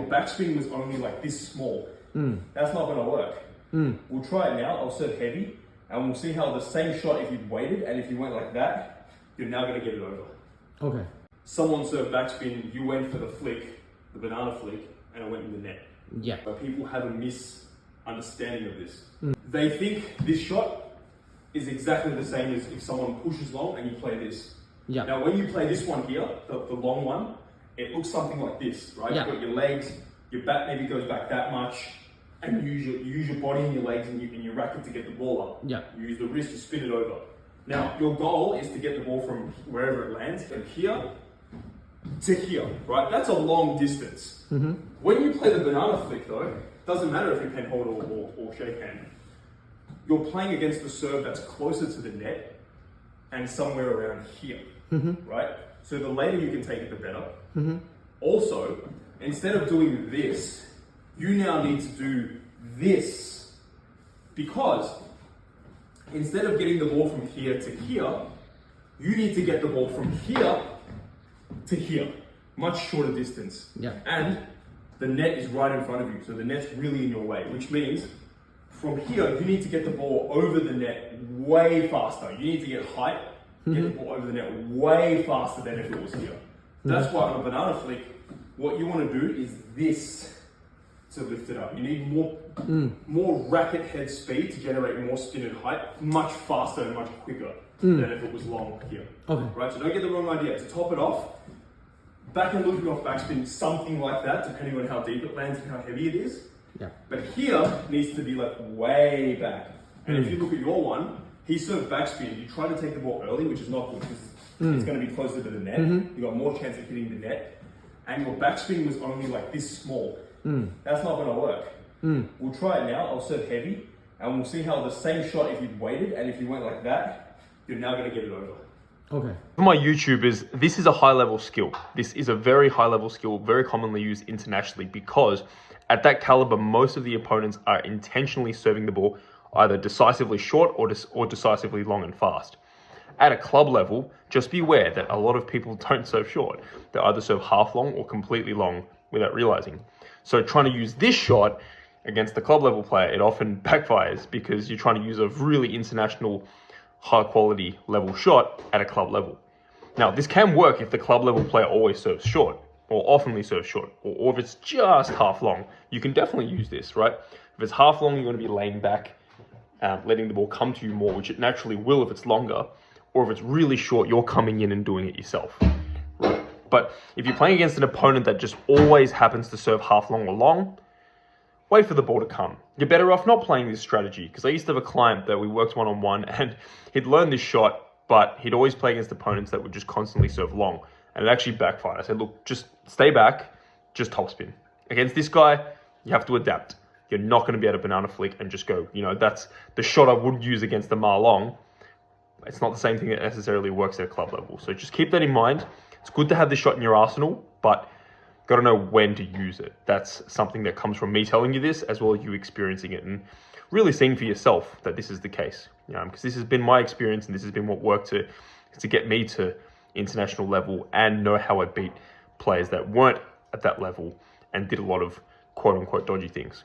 backspin was only like this small, that's not gonna work. We'll try it now. I'll serve heavy, and we'll see how the same shot, if you'd waited and if you went like that, you're now gonna get it over. Okay. Someone served backspin, you went for the flick, the banana flick, and it went in the net. Yeah. But people have a misunderstanding of this. They think this shot is exactly the same as if someone pushes long and you play this. Yeah. Now, when you play this one here, the long one, it looks something like this, right? Yeah. You've got your legs, your bat maybe goes back that much, and you use your body and your legs and your racket to get the ball up. Yeah. You use the wrist to spin it over. Now, your goal is to get the ball from wherever it lands, from here to here, right? That's a long distance. When you play the banana flick though, it doesn't matter if you pen hold or shake hand. You're playing against the serve that's closer to the net and somewhere around here, right? So the later you can take it, the better. Also, instead of doing this, you now need to do this, because instead of getting the ball from here to here, you need to get the ball from here to here, much shorter distance. Yeah. And the net is right in front of you, so the net's really in your way, which means from here, you need to get the ball over the net way faster. You need to get height, get the ball over the net way faster than if it was here. That's why on a banana flick, what you want to do is this to lift it up. You need more racket head speed to generate more spin and height, much faster and much quicker than if it was long here. Okay. Right, so don't get the wrong idea. To top it off, backhand looping off backspin, something like that, depending on how deep it lands and how heavy it is. Yeah. But here needs to be like way back. And if you look at your one, he served backspin. You try to take the ball early, which is not good because it's going to be closer to the net. You got more chance of hitting the net. And your backspin was only like this small. That's not going to work. We'll try it now. I'll serve heavy, and we'll see how the same shot, if you'd waited and if you went like that, you're now going to get it over. Okay. For my YouTubers, this is a high level skill. This is a very high level skill, very commonly used internationally, because at that caliber, most of the opponents are intentionally serving the ball either decisively short or decisively long and fast. At a club level, just be aware that a lot of people don't serve short. They either serve half long or completely long without realizing. So trying to use this shot against the club level player, it often backfires because you're trying to use a really international, high quality level shot at a club level. Now, this can work if the club level player always serves short, or oftenly serves short, or if it's just half long. You can definitely use this, right? If it's half long, you're going to be laying back, letting the ball come to you more, which it naturally will if it's longer, or if it's really short, you're coming in and doing it yourself, right? But if you're playing against an opponent that just always happens to serve half long or long, wait for the ball to come. You're better off not playing this strategy, because I used to have a client that we worked one-on-one, and he'd learned this shot, but he'd always play against opponents that would just constantly serve long, and it actually backfired. I said, look, just stay back, just topspin. Against this guy, you have to adapt. You're not going to be able to banana flick and just go, that's the shot I would use against the Ma Long. It's not the same thing that necessarily works at a club level. So just keep that in mind. It's good to have this shot in your arsenal, but got to know when to use it. That's something that comes from me telling you this, as well as you experiencing it and really seeing for yourself that this is the case. Because this has been my experience, and this has been what worked to get me to international level and know how I beat players that weren't at that level and did a lot of quote unquote dodgy things.